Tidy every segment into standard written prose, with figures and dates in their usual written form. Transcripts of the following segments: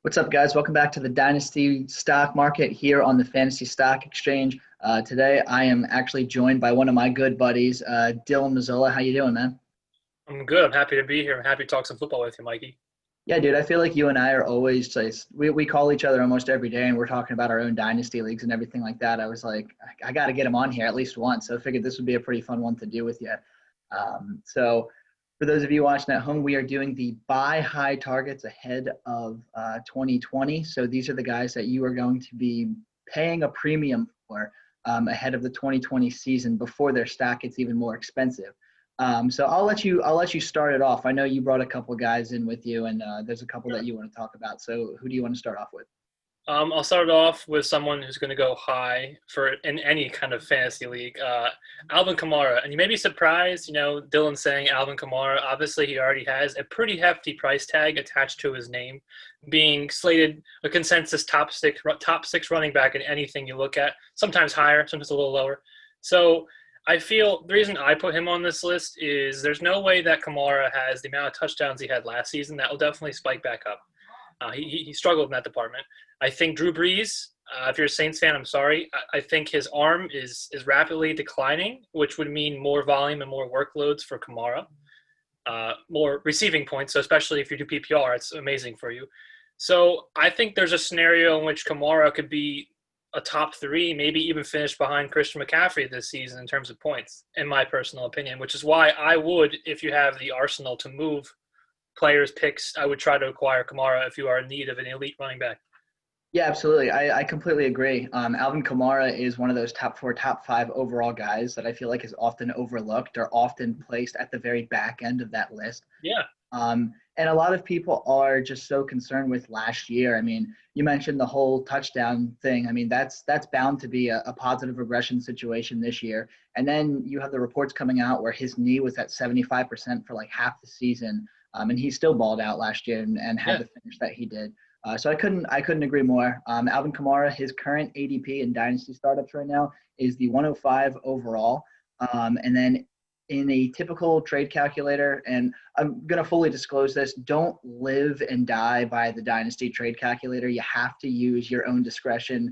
What's up, guys? Welcome back to the Dynasty Stock Market here on the Fantasy Stock Exchange. Today, I am actually joined by one of my good buddies, Dylan Mazzola. How you doing, man? I'm good. I'm happy to be here. I'm happy to talk some football with you, Mikey. Yeah, dude, I feel like you and I are always like, we call each other almost every day, and we're talking about our own Dynasty leagues and everything like that. I was like, I got to get him on here at least once, so I figured this would be a pretty fun one to do with you. So for those of you watching at home, we are doing the buy high targets ahead of 2020. So these are the guys that you are going to be paying a premium for ahead of the 2020 season before their stock gets even more expensive. So I'll let you start it off. I know you brought a couple guys in with you, and there's a couple that you want to talk about. So who do you want to start off with? I'll start off with someone who's going to go high in any kind of fantasy league. Alvin Kamara, and you may be surprised, Dylan saying Alvin Kamara. Obviously, he already has a pretty hefty price tag attached to his name, being slated a consensus top six running back in anything you look at. Sometimes higher, sometimes a little lower. So I feel the reason I put him on this list is there's no way that Kamara has the amount of touchdowns he had last season. That will definitely spike back up. He struggled in that department. I think Drew Brees, if you're a Saints fan, I'm sorry. I think his arm is rapidly declining, which would mean more volume and more workloads for Kamara, more receiving points. So especially if you do PPR, it's amazing for you. So I think there's a scenario in which Kamara could be a top three, maybe even finish behind Christian McCaffrey this season in terms of points, in my personal opinion, which is why I would, if you have the arsenal to move players' picks, I would try to acquire Kamara if you are in need of an elite running back. Yeah, absolutely. I completely agree. Alvin Kamara is one of those top four, top five overall guys that I feel like is often overlooked or often placed at the very back end of that list. Yeah. And a lot of people are just so concerned with last year. I mean, you mentioned the whole touchdown thing. I mean, that's bound to be a positive regression situation this year. And then you have the reports coming out where his knee was at 75% for like half the season. And he still balled out last year and had the finish that he did. So I couldn't agree more. Alvin Kamara, his current ADP in Dynasty startups right now is the 105 overall. And then in a typical trade calculator, and I'm going to fully disclose this, don't live and die by the Dynasty trade calculator. You have to use your own discretion.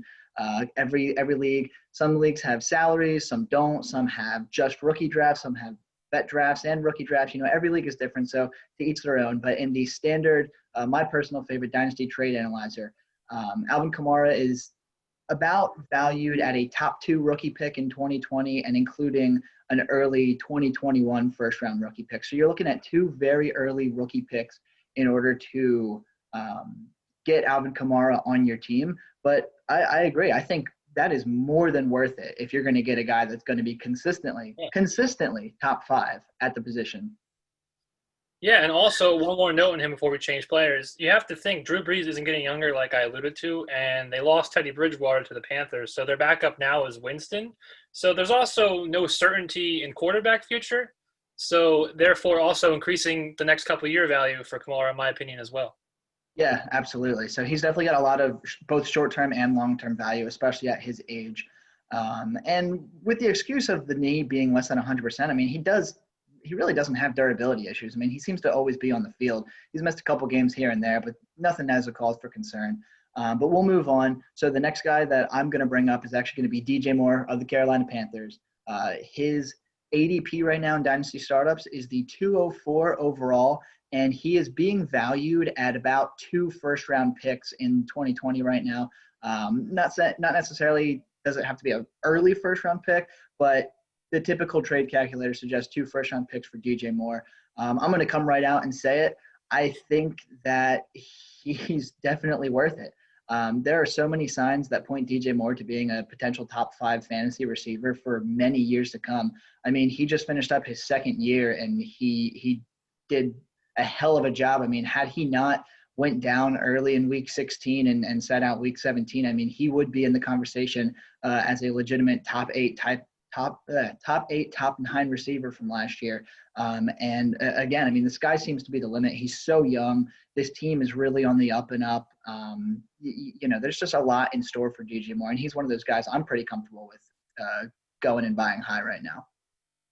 Every league, some leagues have salaries, some don't, some have just rookie drafts, some have vet drafts and rookie drafts. Every league is different, so to each their own. But in the standard, my personal favorite Dynasty trade analyzer, Alvin Kamara is about valued at a top 2 rookie pick in 2020 and including an early 2021 first-round rookie pick. So you're looking at 2 very early rookie picks in order to get Alvin Kamara on your team. But I agree. I think that is more than worth it if you're going to get a guy that's going to be consistently top 5 at the position. Yeah, and also one more note on him before we change players. You have to think Drew Brees isn't getting younger like I alluded to, and they lost Teddy Bridgewater to the Panthers, so their backup now is Winston. So there's also no certainty in quarterback future, so therefore also increasing the next couple of year value for Kamara, in my opinion, as well. Yeah, absolutely. So he's definitely got a lot of both short-term and long-term value, especially at his age. And with the excuse of the knee being less than 100%, I mean, he really doesn't have durability issues. I mean, he seems to always be on the field. He's missed a couple games here and there, but nothing as a cause for concern. But we'll move on. So the next guy that I'm going to bring up is actually going to be DJ Moore of the Carolina Panthers. His ADP right now in Dynasty Startups is the 204 overall, and he is being valued at about 2 first-round picks in 2020 right now. Not necessarily does it have to be an early first-round pick, but the typical trade calculator suggests 2 first-round picks for DJ Moore. I'm going to come right out and say it. I think that he's definitely worth it. There are so many signs that point DJ Moore to being a potential top 5 fantasy receiver for many years to come. I mean, he just finished up his second year, and he did a hell of a job. I mean, had he not went down early in week 16 and sat out week 17, I mean, he would be in the conversation as a legitimate top 8, top 9 receiver from last year. And again, I mean, the sky seems to be the limit. He's so young. This team is really on the up and up. There's just a lot in store for DJ Moore, and he's one of those guys I'm pretty comfortable with going and buying high right now.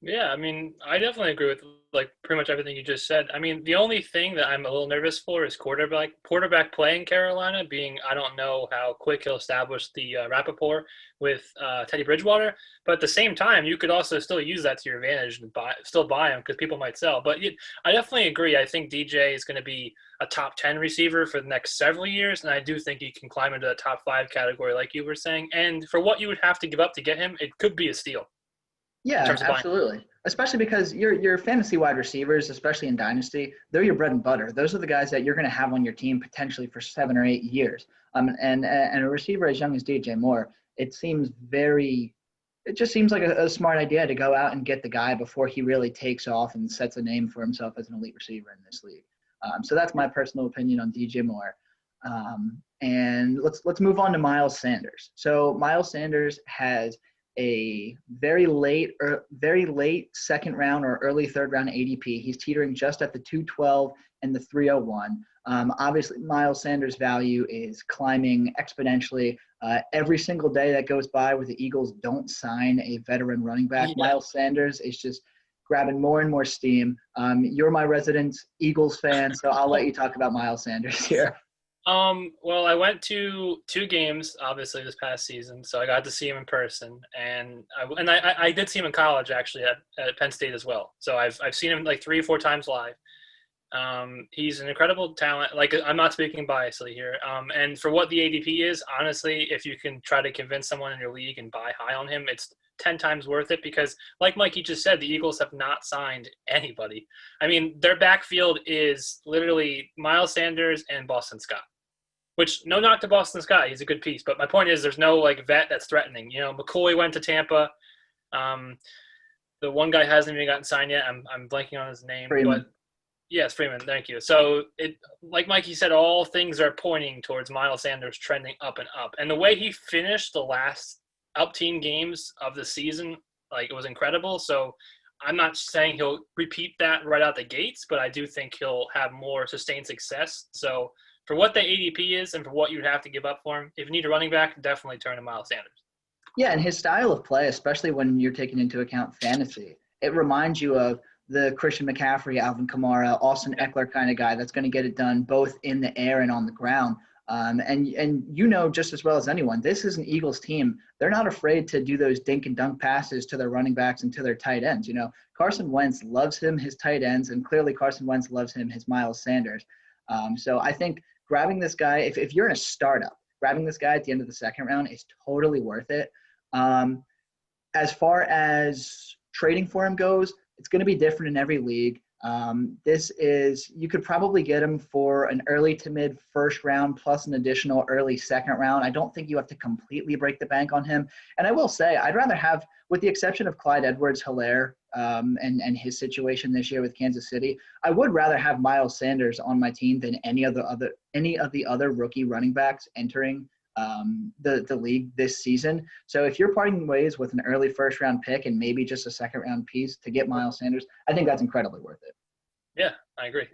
Yeah, I mean, I definitely agree with like pretty much everything you just said. I mean, the only thing that I'm a little nervous for is quarterback play in Carolina. Being I don't know how quick he'll establish the rapport with Teddy Bridgewater, but at the same time, you could also still use that to your advantage and still buy him because people might sell. But I definitely agree. I think DJ is going to be a top 10 receiver for the next several years, and I do think he can climb into the top 5 category, like you were saying. And for what you would have to give up to get him, it could be a steal in Yeah, terms of buying. absolutely. Especially because your fantasy wide receivers, especially in Dynasty, they're your bread and butter. Those are the guys that you're going to have on your team potentially for 7 or 8 years. And a receiver as young as DJ Moore, it just seems like a smart idea to go out and get the guy before he really takes off and sets a name for himself as an elite receiver in this league. So that's my personal opinion on DJ Moore. And let's move on to Miles Sanders. So Miles Sanders has a very late second round or early third round ADP. He's teetering just at the 212 and the 301. Obviously, Miles Sanders' value is climbing exponentially. Every single day that goes by where the Eagles don't sign a veteran running back, Yeah. Miles Sanders is just grabbing more and more steam. You're my resident Eagles fan, so I'll let you talk about Miles Sanders here. Well, I went to 2 games, obviously, this past season, so I got to see him in person, and I did see him in college, actually, at Penn State as well. So I've seen him like 3 or 4 times live. He's an incredible talent. Like, I'm not speaking biasly here. And for what the ADP is, honestly, if you can try to convince someone in your league and buy high on him, it's 10 times worth it because, like Mikey just said, the Eagles have not signed anybody. I mean, their backfield is literally Miles Sanders and Boston Scott. Which, no knock to Boston Scott, he's a good piece. But my point is, there's no like vet that's threatening. You know, McCoy went to Tampa. The one guy hasn't even gotten signed yet. I'm blanking on his name, Freeman. but yes, Freeman. Thank you. So like Mikey said, all things are pointing towards Miles Sanders trending up and up. And the way he finished the last up team games of the season, like it was incredible. So I'm not saying he'll repeat that right out the gates, but I do think he'll have more sustained success. So for what the ADP is and for what you'd have to give up for him, if you need a running back, definitely turn to Miles Sanders. Yeah, and his style of play, especially when you're taking into account fantasy, it reminds you of the Christian McCaffrey, Alvin Kamara, Austin Eckler kind of guy that's going to get it done both in the air and on the ground. And you know just as well as anyone, this is an Eagles team. They're not afraid to do those dink and dunk passes to their running backs and to their tight ends. You know, Carson Wentz loves him, his tight ends, and clearly Carson Wentz loves him, his Miles Sanders. So I think grabbing this guy, if you're in a startup, grabbing this guy at the end of the second round is totally worth it. As far as trading for him goes, it's going to be different in every league. You could probably get him for an early to mid first round plus an additional early second round. I don't think you have to completely break the bank on him. And I will say, I'd rather have, with the exception of Clyde Edwards-Helaire and his situation this year with Kansas City, I would rather have Miles Sanders on my team than any of the other rookie running backs entering the league this season. So if you're parting ways with an early first round pick and maybe just a second round piece to get Miles Sanders, I think that's incredibly worth it. Yeah, I agree.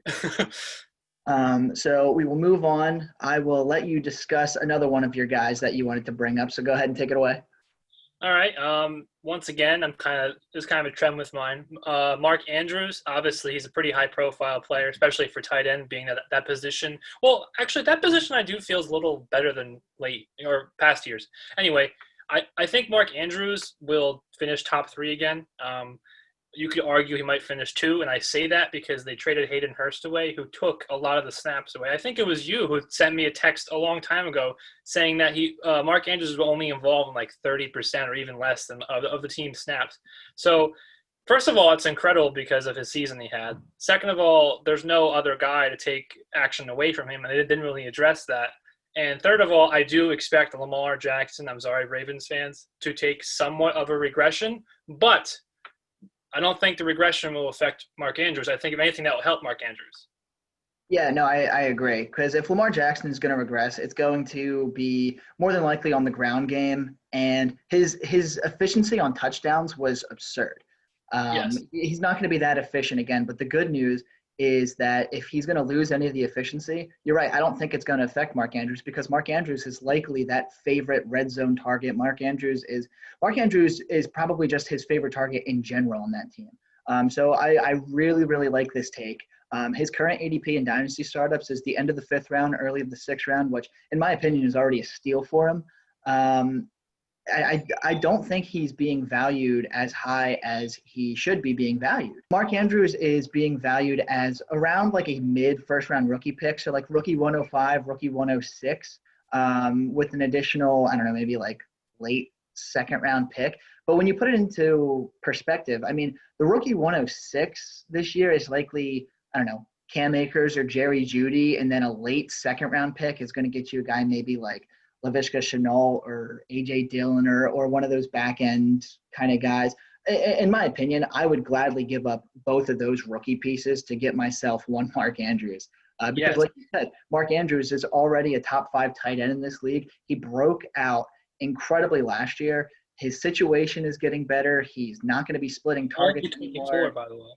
So we will move on. I will let you discuss another one of your guys that you wanted to bring up. So go ahead and take it away. All right. Once again, there's kind of a trend with mine. Mark Andrews, obviously, he's a pretty high-profile player, especially for tight end, being that position. Well, actually, that position I do feel is a little better than late or past years. Anyway, I think Mark Andrews will finish top 3 again. You could argue he might finish 2, and I say that because they traded Hayden Hurst away, who took a lot of the snaps away. I think it was you who sent me a text a long time ago saying that Mark Andrews was only involved in like 30% or even less than of the team's snaps. So, first of all, it's incredible because of his season he had. Second of all, there's no other guy to take action away from him, and they didn't really address that. And third of all, I do expect Lamar Jackson, I'm sorry, Ravens fans, to take somewhat of a regression, but I don't think the regression will affect Mark Andrews. I think if anything, that will help Mark Andrews. Yeah, no, I agree. Because if Lamar Jackson is going to regress, it's going to be more than likely on the ground game. And his efficiency on touchdowns was absurd. Yes. He's not going to be that efficient again. But the good news is that if he's going to lose any of the efficiency, you're right. I don't think it's going to affect Mark Andrews because Mark Andrews is likely that favorite red zone target. Mark Andrews is probably just his favorite target in general on that team. So I really, really like this take. His current ADP in Dynasty startups is the end of the 5th round, early of the 6th round, which in my opinion is already a steal for him. I don't think he's being valued as high as he should be being valued. Mark Andrews is being valued as around like a mid first round rookie pick. So like rookie 105, rookie 106, with an additional, I don't know, maybe like late second round pick. But when you put it into perspective, I mean, the rookie 106 this year is likely, I don't know, Cam Akers or Jerry Jeudy, and then a late second round pick is going to get you a guy maybe like Laviska Shenault or A.J. Dillon or one of those back-end kind of guys. In my opinion, I would gladly give up both of those rookie pieces to get myself one Mark Andrews. Because like you said, Mark Andrews is already a top 5 tight end in this league. He broke out incredibly last year. His situation is getting better. He's not going to be splitting targets anymore. By the way.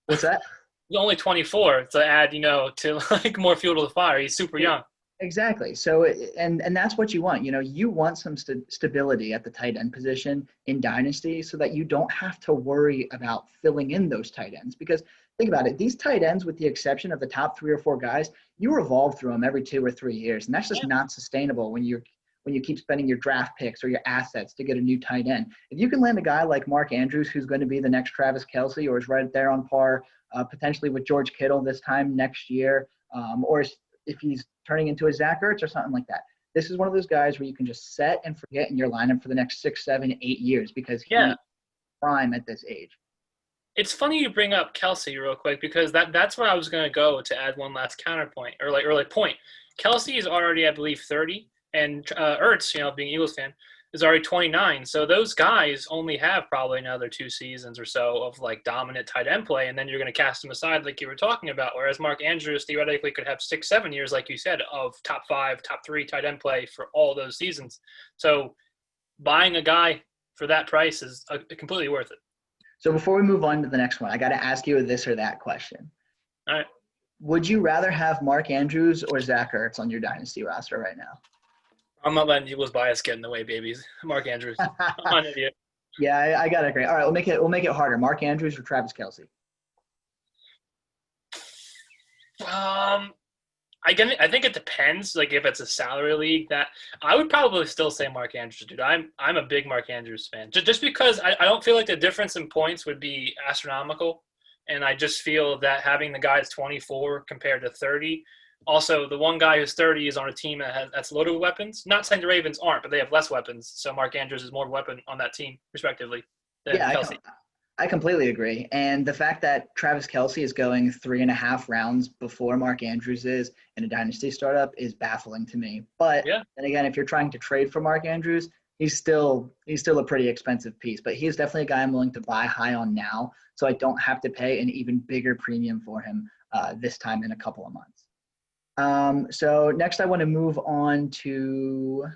What's that? He's only 24 to add, to like more fuel to the fire. He's super young. Exactly. So, and that's what you want. You want some stability at the tight end position in Dynasty so that you don't have to worry about filling in those tight ends. Because think about it, these tight ends, with the exception of the top 3 or 4 guys, you revolve through them every 2 or 3 years. And that's just not sustainable when you keep spending your draft picks or your assets to get a new tight end. If you can land a guy like Mark Andrews, who's going to be the next Travis Kelce or is right there on par potentially with George Kittle this time next year, or if he's turning into a Zach Ertz or something like that. This is one of those guys where you can just set and forget in your lineup for the next 6, 7, 8 years because he's prime at this age. It's funny you bring up Kelce real quick because that's where I was going to go to add one last counterpoint or point. Kelce is already, I believe, 30, and Ertz, being an Eagles fan, is already 29. So those guys only have probably another 2 seasons or so of like dominant tight end play, and then you're going to cast them aside like you were talking about. Whereas Mark Andrews theoretically could have 6, 7 years, like you said, of top 5, top 3 tight end play for all those seasons. So buying a guy for that price is completely worth it. So before we move on to the next one, I got to ask you a this or that question. All right. Would you rather have Mark Andrews or Zach Ertz on your Dynasty roster right now? I'm not letting Eagles bias get in the way, babies. Mark Andrews. I'm an idiot. Yeah, I got it. Great. All right, we'll make it harder. Mark Andrews or Travis Kelce? I think it depends. Like if it's a salary league, that I would probably still say Mark Andrews, dude. I'm a big Mark Andrews fan. Just because I don't feel like the difference in points would be astronomical, and I just feel that having the guy that's 24 compared to 30. Also, the one guy who's 30 is on a team that's loaded with weapons. Not saying the Ravens aren't, but they have less weapons. So Mark Andrews is more of a weapon on that team, respectively, than Kelce. I completely agree. And the fact that Travis Kelce is going 3.5 rounds before Mark Andrews is in a Dynasty startup is baffling to me. But then again, if you're trying to trade for Mark Andrews, he's still a pretty expensive piece. But he's definitely a guy I'm willing to buy high on now, so I don't have to pay an even bigger premium for him this time in a couple of months. So next I want to move on to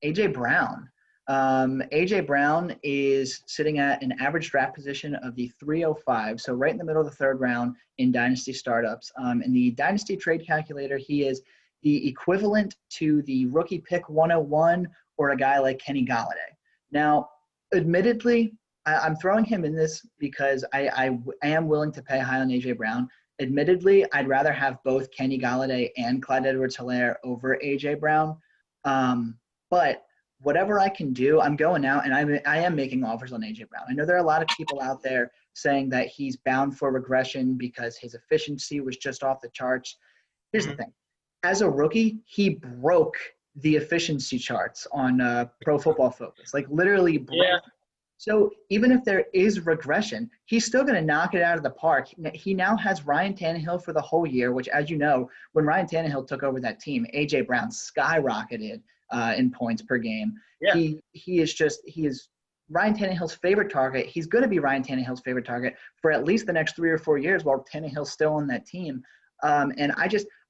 A.J. Brown. A.J. Brown is sitting at an average draft position of the 305, so right in the middle of the 3rd round in Dynasty startups. In the Dynasty trade calculator, he is the equivalent to the rookie pick 101 or a guy like Kenny Golladay. Now, admittedly, I'm throwing him in this because I am willing to pay high on A.J. Brown. Admittedly, I'd rather have both Kenny Golladay and Clyde Edwards-Helaire over A.J. Brown. But whatever I can do, I'm going out and I am making offers on A.J. Brown. I know there are a lot of people out there saying that he's bound for regression because his efficiency was just off the charts. Here's the thing. As a rookie, he broke the efficiency charts on Pro Football Focus. Like literally broke. Yeah. So even if there is regression, he's still going to knock it out of the park. He now has Ryan Tannehill for the whole year, which, as you know, when Ryan Tannehill took over that team, A.J. Brown skyrocketed in points per game. Yeah. He is Ryan Tannehill's favorite target. He's going to be Ryan Tannehill's favorite target for at least the next 3 or 4 years while Tannehill's still on that team. And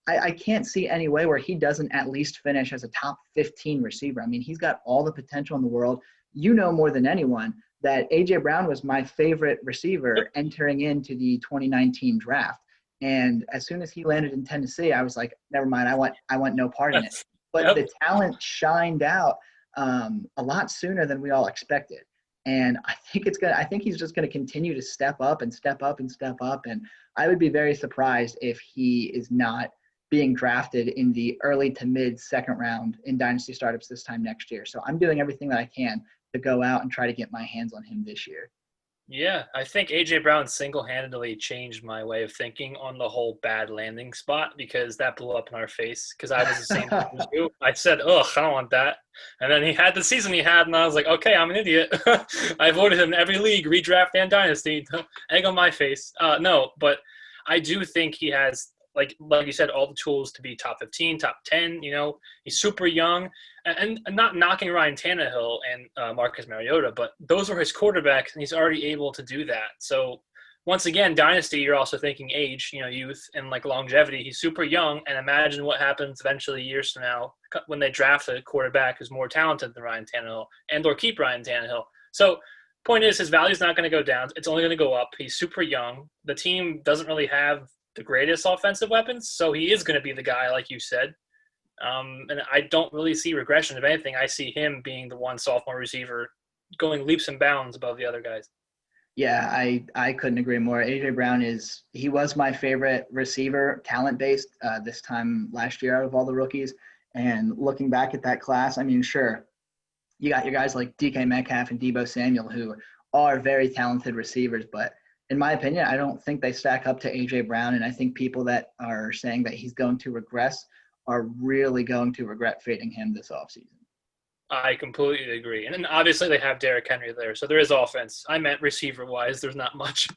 I can't see any way where he doesn't at least finish as a top 15 receiver. I mean, he's got all the potential in the world. You know more than anyone that A.J. Brown was my favorite receiver entering into the 2019 draft. And as soon as he landed in Tennessee, I was like, never mind, I want no part in it. But Yep. the talent shined out a lot sooner than we all expected. And I think he's just gonna continue to step up and step up and step up. And I would be very surprised if he is not being drafted in the early to mid second round in dynasty startups this time next year. So I'm doing everything that I can to go out and try to get my hands on him this year. Yeah, I think A.J. Brown single-handedly changed my way of thinking on the whole bad landing spot because that blew up in our face because I was the same as you. I said, ugh, I don't want that. And then he had the season he had, and I was like, okay, I'm an idiot. I voted him in every league, redraft and dynasty. Egg on my face. No, but I do think he has, like you said, all the tools to be top 15, top 10. He's super young. And not knocking Ryan Tannehill and Marcus Mariota, but those were his quarterbacks, and he's already able to do that. So once again, dynasty, you're also thinking age, youth and like longevity. He's super young, and imagine what happens eventually years from now when they draft a quarterback who's more talented than Ryan Tannehill and or keep Ryan Tannehill. So point is, his value is not going to go down. It's only going to go up. He's super young. The team doesn't really have the greatest offensive weapons, so he is going to be the guy, like you said. And I don't really see regression. If anything, I see him being the one sophomore receiver going leaps and bounds above the other guys. Yeah, I couldn't agree more. A.J. Brown he was my favorite receiver, talent-based, this time last year out of all the rookies. And looking back at that class, I mean, sure, you got your guys like DK Metcalf and Deebo Samuel who are very talented receivers, but in my opinion, I don't think they stack up to A.J. Brown, and I think people that are saying that he's going to regress are really going to regret fading him this offseason. I completely agree. And then obviously they have Derrick Henry there, so there is offense. I meant receiver-wise, there's not much.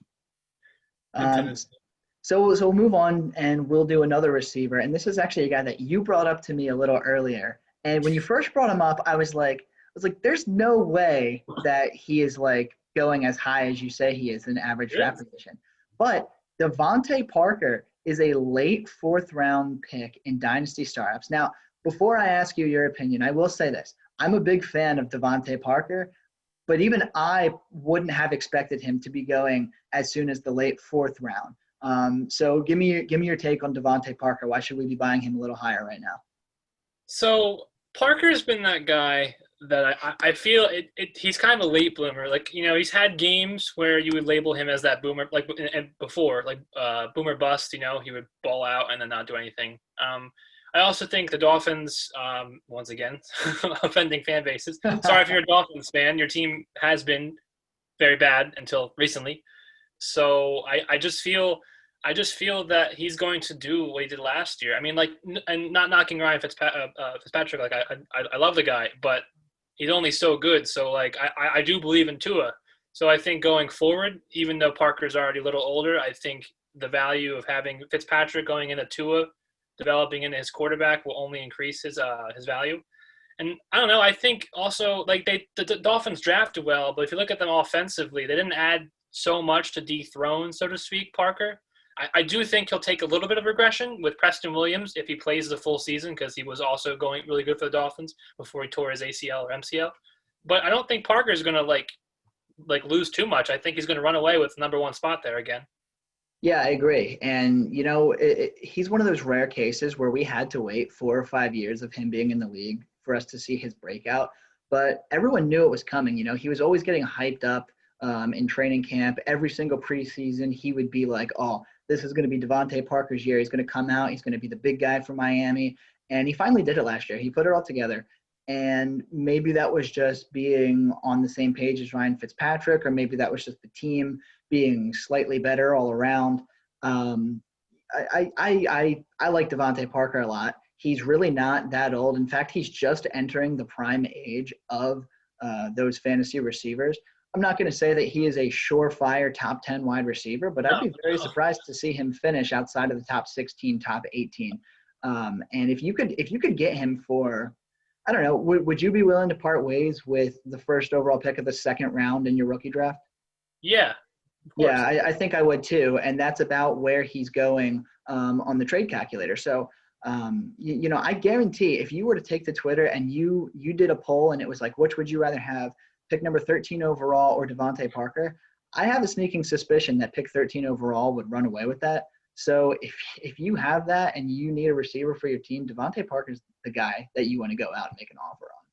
So we'll move on, and we'll do another receiver. And this is actually a guy that you brought up to me a little earlier. And when you first brought him up, I was like, there's no way that he is like going as high as you say he is in average draft position. But Devonta Parker is a late fourth-round pick in dynasty startups. Now, before I ask you your opinion, I will say this. I'm a big fan of Devonta Parker, but even I wouldn't have expected him to be going as soon as the late fourth round. So give me your take on Devonta Parker. Why should we be buying him a little higher right now? So Parker's been that guy that I feel he's kind of a late bloomer. Like, he's had games where you would label him as that boomer, like before, like boomer bust, he would ball out and then not do anything. I also think the Dolphins, once again, offending fan bases. Sorry if you're a Dolphins fan. Your team has been very bad until recently. So I just feel that he's going to do what he did last year. I mean, like, and not knocking Ryan Fitzpatrick. Like, I love the guy, but he's only so good. So, like, I do believe in Tua. So I think going forward, even though Parker's already a little older, I think the value of having Fitzpatrick going into Tua, developing into his quarterback, will only increase his value. And I don't know, I think also, like, the Dolphins drafted well, but if you look at them offensively, they didn't add so much to dethrone, so to speak, Parker. I do think he'll take a little bit of regression with Preston Williams if he plays the full season, because he was also going really good for the Dolphins before he tore his ACL or MCL. But I don't think Parker's going to like lose too much. I think he's going to run away with the number one spot there again. Yeah, I agree. And, he's one of those rare cases where we had to wait 4 or 5 years of him being in the league for us to see his breakout. But everyone knew it was coming. He was always getting hyped up in training camp. Every single preseason, he would be like, oh, this is going to be Devonta Parker's year. He's going to come out. He's going to be the big guy for Miami. And he finally did it last year. He put it all together. And maybe that was just being on the same page as Ryan Fitzpatrick, or maybe that was just the team being slightly better all around. I like Devonta Parker a lot. He's really not that old. In fact, he's just entering the prime age of those fantasy receivers. I'm not going to say that he is a surefire top 10 wide receiver, but I'd be very surprised to see him finish outside of the top 16, top 18. And if you could get him for, I don't know, would you be willing to part ways with the first overall pick of the second round in your rookie draft? Yeah. Yeah, I think I would too. And that's about where he's going on the trade calculator. So, I guarantee if you were to take to Twitter and you did a poll and it was like, which would you rather have, pick number 13 overall or Devonta Parker? I have a sneaking suspicion that pick 13 overall would run away with that. So if you have that and you need a receiver for your team, Devonta Parker's the guy that you want to go out and make an offer on.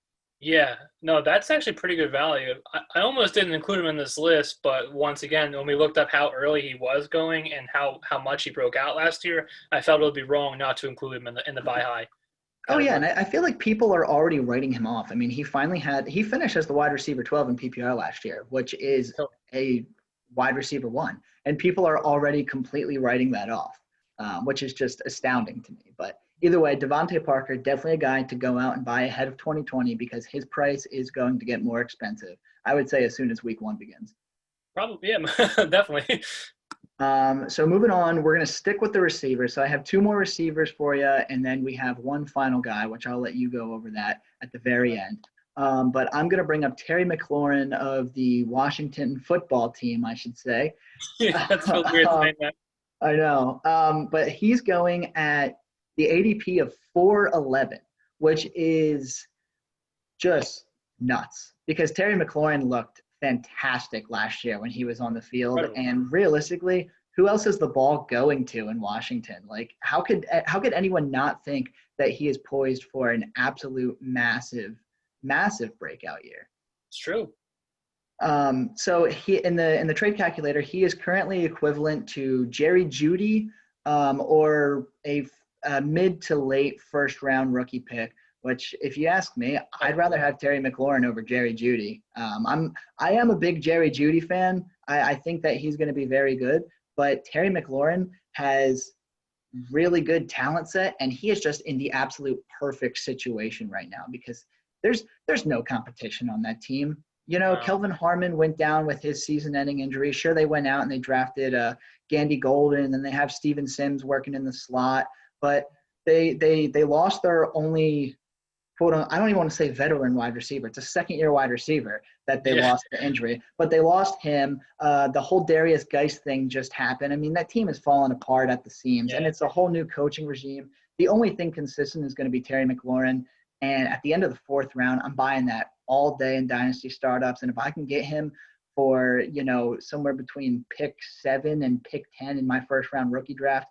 Yeah, no, that's actually pretty good value. I almost didn't include him in this list, but once again, when we looked up how early he was going and how much he broke out last year, I felt it would be wrong not to include him in the buy high Oh yeah, category. and I feel like people are already writing him off. I mean, he finished as the wide receiver 12 in PPR last year, which is So, a wide receiver one, and people are already completely writing that off, which is just astounding to me. But either way, Devonta Parker definitely a guy to go out and buy ahead of 2020 because his price is going to get more expensive. I would say as soon as week one begins. probably, yeah, definitely. So moving on, we're going to stick with the receivers. So I have two more receivers for you, and then we have one final guy, which I'll let you go over that at the very end. But I'm going to bring up Terry McLaurin of the Washington football team, I should say. Yeah, that's so weird saying that. I know. But he's going at the ADP of 411, which is just nuts because Terry McLaurin looked fantastic last year when he was on the field. Incredible. And realistically, who else is the ball going to in Washington? Like, how could anyone not think that he is poised for an absolute massive, massive breakout year? It's true. So he in the trade calculator, he is currently equivalent to Jerry Jeudy, or a mid to late first round rookie pick. Which, if you ask me, I'd rather have Terry McLaurin over Jerry Jeudy. I am a big Jerry Jeudy fan. I think that he's going to be very good, but Terry McLaurin has really good talent set, and he is just in the absolute perfect situation right now because there's no competition on that team. You know, Kelvin Harmon went down with his season-ending injury. Sure, they went out and they drafted Gandy Golden, and then they have Steven Sims working in the slot, but they lost their only quote I don't even want to say veteran wide receiver. It's a second-year wide receiver that they lost to injury, but they lost him. The whole Darius Geist thing just happened. I mean, that team is falling apart at the seams, and it's a whole new coaching regime. The only thing consistent is going to be Terry McLaurin, and at the end of the fourth round, I'm buying that all day in dynasty startups, and if I can get him for, somewhere between pick 7 and pick 10 in my first-round rookie draft,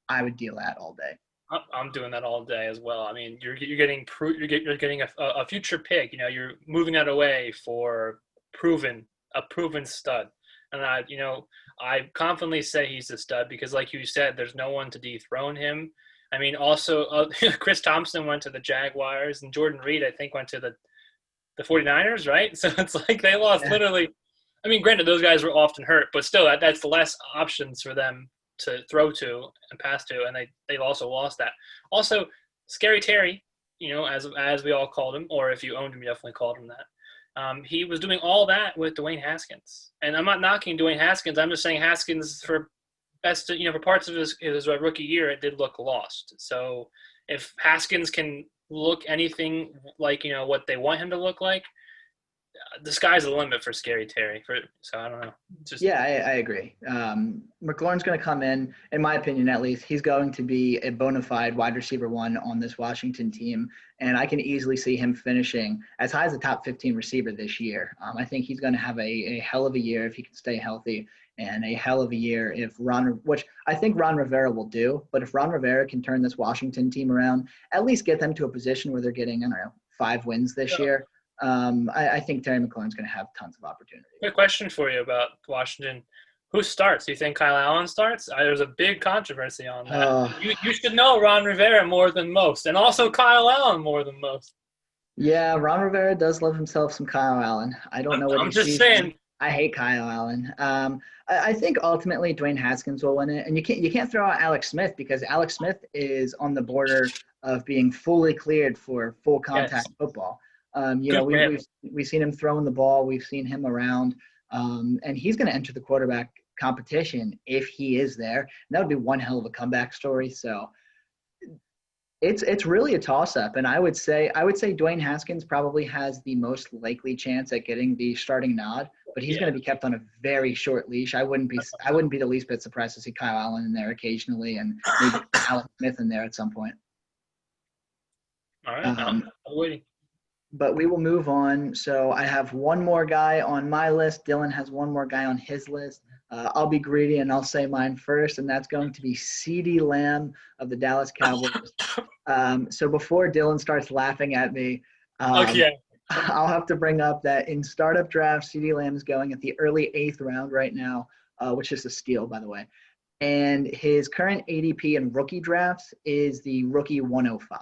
I would deal that all day. I'm doing that all day as well. I mean, you're getting a future pick. You're moving that away for a proven stud, and I confidently say he's a stud because, like you said, there's no one to dethrone him. I mean, also Chris Thompson went to the Jaguars, and Jordan Reed I think went to the 49ers, right? So it's like they lost literally. I mean, granted, those guys were often hurt, but still, that's less options for them to throw to and pass to, and they've also lost that. Also, Scary Terry, as we all called him, or if you owned him, you definitely called him that. He was doing all that with Dwayne Haskins, and I'm not knocking Dwayne Haskins. I'm just saying Haskins for parts of his rookie year, it did look lost. So if Haskins can look anything like what they want him to look like, the sky's the limit for Scary Terry. So I don't know. I agree. McLaurin's going to come in my opinion, at least. He's going to be a bona fide wide receiver 1 on this Washington team, and I can easily see him finishing as high as the top 15 receiver this year. I think he's going to have a hell of a year if he can stay healthy, and a hell of a year if which I think Ron Rivera will do, but if Ron Rivera can turn this Washington team around, at least get them to a position where they're getting, 5 wins this year, I think Terry McLaurin's going to have tons of opportunity. Quick question for you about Washington. Who starts? Do you think Kyle Allen starts? There's a big controversy on that. You should know Ron Rivera more than most, and also Kyle Allen more than most. Yeah, Ron Rivera does love himself some Kyle Allen. I don't know what I'm just saying. I hate Kyle Allen. I think ultimately Dwayne Haskins will win it, and you can't throw out Alex Smith because Alex Smith is on the border of being fully cleared for full contact football. We've seen him throwing the ball. We've seen him around, and he's going to enter the quarterback competition if he is there. And that would be one hell of a comeback story. So it's really a toss-up, and I would say Dwayne Haskins probably has the most likely chance at getting the starting nod, but he's going to be kept on a very short leash. I wouldn't be the least bit surprised to see Kyle Allen in there occasionally, and maybe Alex Smith in there at some point. All right, I'm waiting. But we will move on. So I have one more guy on my list. Dylan has one more guy on his list. I'll be greedy and I'll say mine first, and that's going to be CeeDee Lamb of the Dallas Cowboys. So before Dylan starts laughing at me, Okay. I'll have to bring up that in startup drafts, CeeDee Lamb is going at the early 8th round right now, which is a steal, by the way. And his current ADP in rookie drafts is the rookie 105.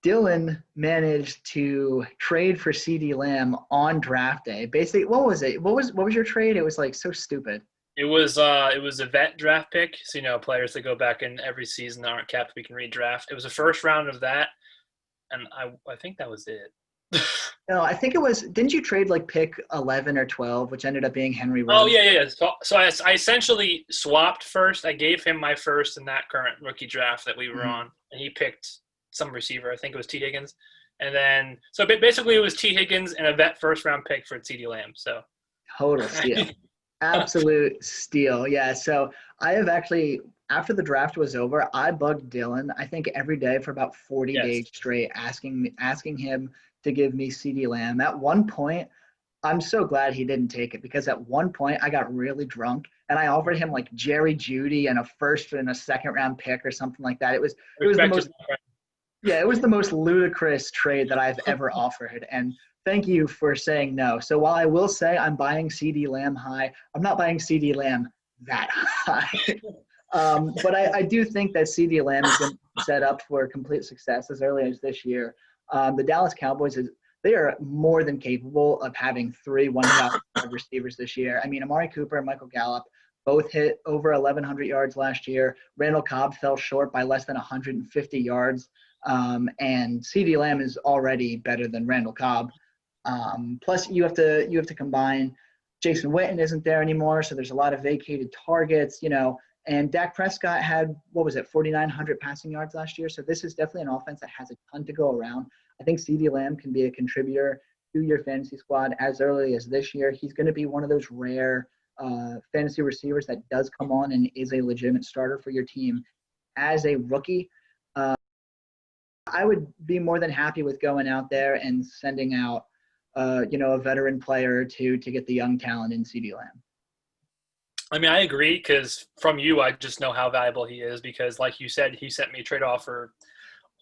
Dylan managed to trade for CeeDee Lamb on draft day. Basically, what was it? What was your trade? It was like so stupid. It was a vet draft pick, so players that go back in every season that aren't capped, we can redraft. It was the first round of that, and I think that was it. No, I think it was. Didn't you trade like pick 11 or 12, which ended up being Henry Oh Ruggs? yeah. So I essentially swapped first. I gave him my first in that current rookie draft that we were Mhm. on, and he picked some receiver. I think it was T Higgins, and then so basically it was T Higgins and a vet first round pick for CeeDee Lamb. So Total steal. Absolute steal. Yeah. So I have actually, after the draft was over, I bugged Dylan, I think every day for about 40 yes, days straight, asking him to give me CD Lamb. At one point, I'm so glad he didn't take it because at one point I got really drunk and I offered him like Jerry Judy and a first and a second round pick or something like that. It was the respected. most yeah, it was the most ludicrous trade that I've ever offered. And thank you for saying no. So while I will say I'm buying CD Lamb high, I'm not buying CD Lamb that high. But I do think that CD Lamb is going to be set up for complete success as early as this year. The Dallas Cowboys they are more than capable of having 3 1,000 receivers this year. I mean, Amari Cooper and Michael Gallup both hit over 1,100 yards last year. Randall Cobb fell short by less than 150 yards. And CeeDee Lamb is already better than Randall Cobb. Plus, you have to combine. Jason Witten isn't there anymore, so there's a lot of vacated targets. And Dak Prescott had, what was it, 4,900 passing yards last year. So this is definitely an offense that has a ton to go around. I think CeeDee Lamb can be a contributor to your fantasy squad as early as this year. He's going to be one of those rare fantasy receivers that does come on and is a legitimate starter for your team as a rookie. I would be more than happy with going out there and sending out, a veteran player or two to get the young talent in CeeDee Lamb. I mean, I agree because from you, I just know how valuable he is because, like you said, he sent me a trade offer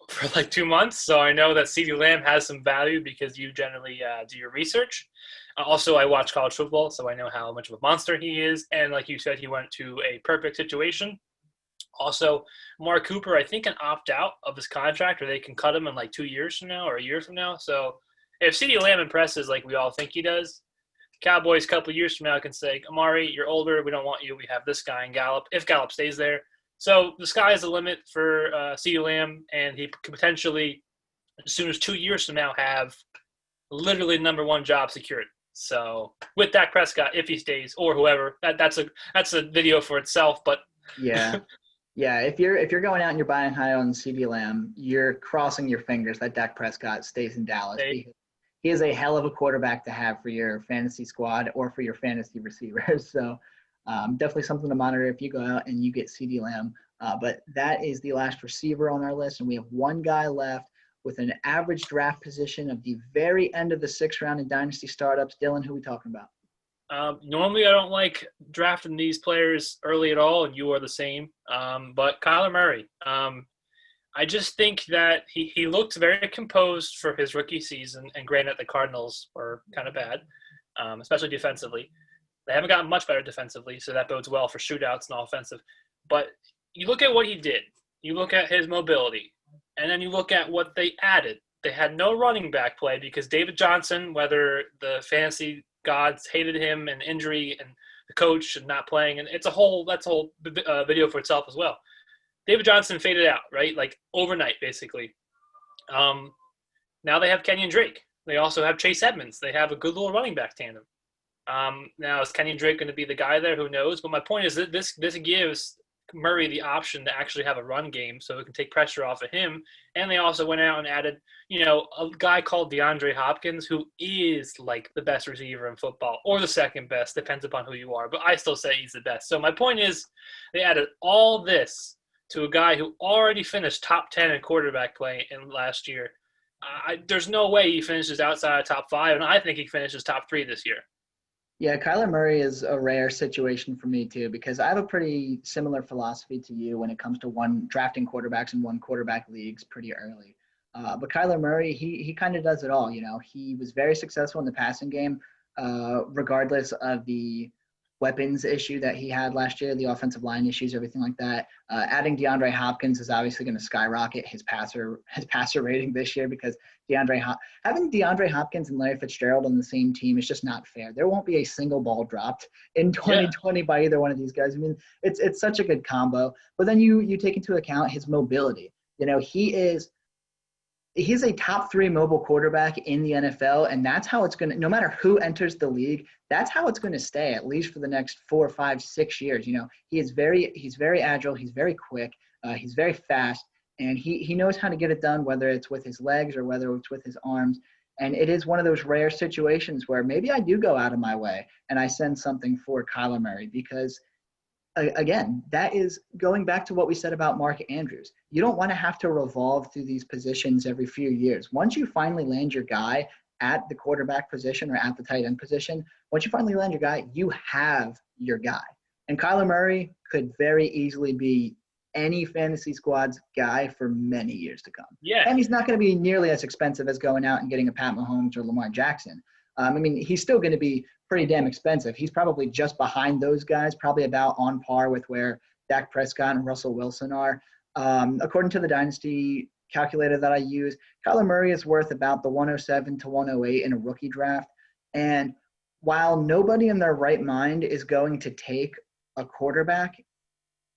for like 2 months. So I know that CeeDee Lamb has some value because you generally do your research. Also, I watch college football, so I know how much of a monster he is. And like you said, he went to a perfect situation. Also, Mark Cooper, I think, can opt out of his contract or they can cut him in like 2 years from now or a year from now. So if CeeDee Lamb impresses like we all think he does, Cowboys a couple of years from now can say, Amari, you're older. We don't want you. We have this guy in Gallup if Gallup stays there. So the sky is the limit for CeeDee Lamb, and he could potentially, as soon as 2 years from now, have literally number one job secured. So with Dak Prescott, if he stays or whoever, that's a video for itself. But Yeah. Yeah, if you're going out and you're buying high on CeeDee Lamb, you're crossing your fingers that Dak Prescott stays in Dallas because he is a hell of a quarterback to have for your fantasy squad or for your fantasy receivers. So definitely something to monitor if you go out and you get CeeDee Lamb. But that is the last receiver on our list, and we have one guy left with an average draft position of the very end of the 6th round in Dynasty startups. Dylan, who are we talking about? Normally, I don't like drafting these players early at all, and you are the same. But Kyler Murray, I just think that he looked very composed for his rookie season. And granted, the Cardinals were kind of bad, especially defensively. They haven't gotten much better defensively, so that bodes well for shootouts and offensive. But you look at what he did. You look at his mobility, and then you look at what they added. They had no running back play because David Johnson, whether the fantasy gods hated him and injury and the coach and not playing, and that's a whole video for itself as well. David Johnson faded out, right? Like overnight, basically. Now they have Kenyon Drake. They also have Chase Edmonds. They have a good little running back tandem. Now, is Kenyon Drake going to be the guy there? Who knows? But my point is that this gives Murray the option to actually have a run game so it can take pressure off of him. And they also went out and added, a guy called DeAndre Hopkins, who is like the best receiver in football or the second best, depends upon who you are. But I still say he's the best. So my point is they added all this to a guy who already finished top 10 in quarterback play in last year. There's no way he finishes outside of top 5, and I think he finishes top 3 this year. Yeah, Kyler Murray is a rare situation for me too, because I have a pretty similar philosophy to you when it comes to one drafting quarterbacks in one quarterback leagues pretty early. But Kyler Murray, he kind of does it all. You know, he was very successful in the passing game, regardless of the weapons issue that he had last year, the offensive line issues, everything like that. Adding DeAndre Hopkins is obviously going to skyrocket his passer rating this year because having DeAndre Hopkins and Larry Fitzgerald on the same team is just not fair. There won't be a single ball dropped in Yeah. 2020 by either one of these guys. I mean, it's such a good combo. But then you take into account his mobility. You know, he's a top 3 mobile quarterback in the NFL, and that's how it's going to, no matter who enters the league, that's how it's going to stay, at least for the next 4, 5, 6 years. You know, he's very agile, he's very quick, he's very fast, and he knows how to get it done, whether it's with his legs or whether it's with his arms. And it is one of those rare situations where maybe I do go out of my way and I send something for Kyler Murray because – again, that is going back to what we said about Mark Andrews. You don't want to have to revolve through these positions every few years. Once you finally land your guy at the quarterback position or at the tight end position, once you finally land your guy, you have your guy. And Kyler Murray could very easily be any fantasy squad's guy for many years to come. Yeah. And he's not going to be nearly as expensive as going out and getting a Pat Mahomes or Lamar Jackson. I mean, he's still going to be pretty damn expensive. He's probably just behind those guys, probably about on par with where Dak Prescott and Russell Wilson are. According to the Dynasty calculator that I use, Kyler Murray is worth about the 107 to 108 in a rookie draft. And while nobody in their right mind is going to take a quarterback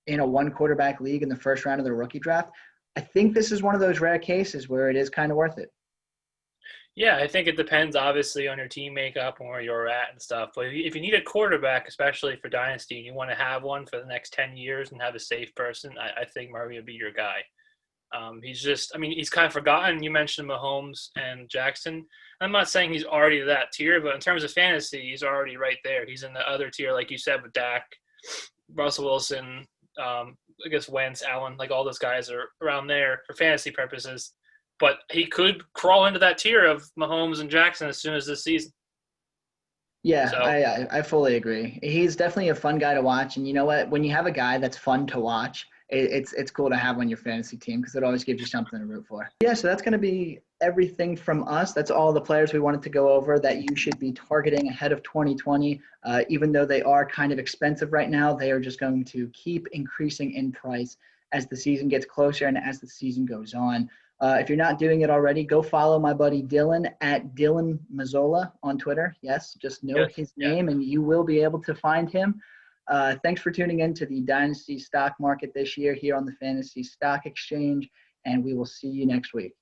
in a one quarterback league in the first round of the rookie draft, I think this is one of those rare cases where it is kind of worth it. Yeah, I think it depends, obviously, on your team makeup and where you're at and stuff. But if you need a quarterback, especially for Dynasty, and you want to have one for the next 10 years and have a safe person, I think Murray would be your guy. He's kind of forgotten. You mentioned Mahomes and Jackson. I'm not saying he's already that tier, but in terms of fantasy, he's already right there. He's in the other tier, like you said, with Dak, Russell Wilson, I guess Wentz, Allen, like all those guys are around there for fantasy purposes. But he could crawl into that tier of Mahomes and Jackson as soon as this season. Yeah, so. I fully agree. He's definitely a fun guy to watch. And you know what? When you have a guy that's fun to watch, it's cool to have on your fantasy team because it always gives you something to root for. Yeah, so that's going to be everything from us. That's all the players we wanted to go over that you should be targeting ahead of 2020. Even though they are kind of expensive right now, they are just going to keep increasing in price as the season gets closer and as the season goes on. If you're not doing it already, go follow my buddy Dylan at Dylan Mazzola on Twitter. Yes, just know his name and you will be able to find him. Thanks for tuning in to the Dynasty stock market this year here on the Fantasy Stock Exchange, and we will see you next week.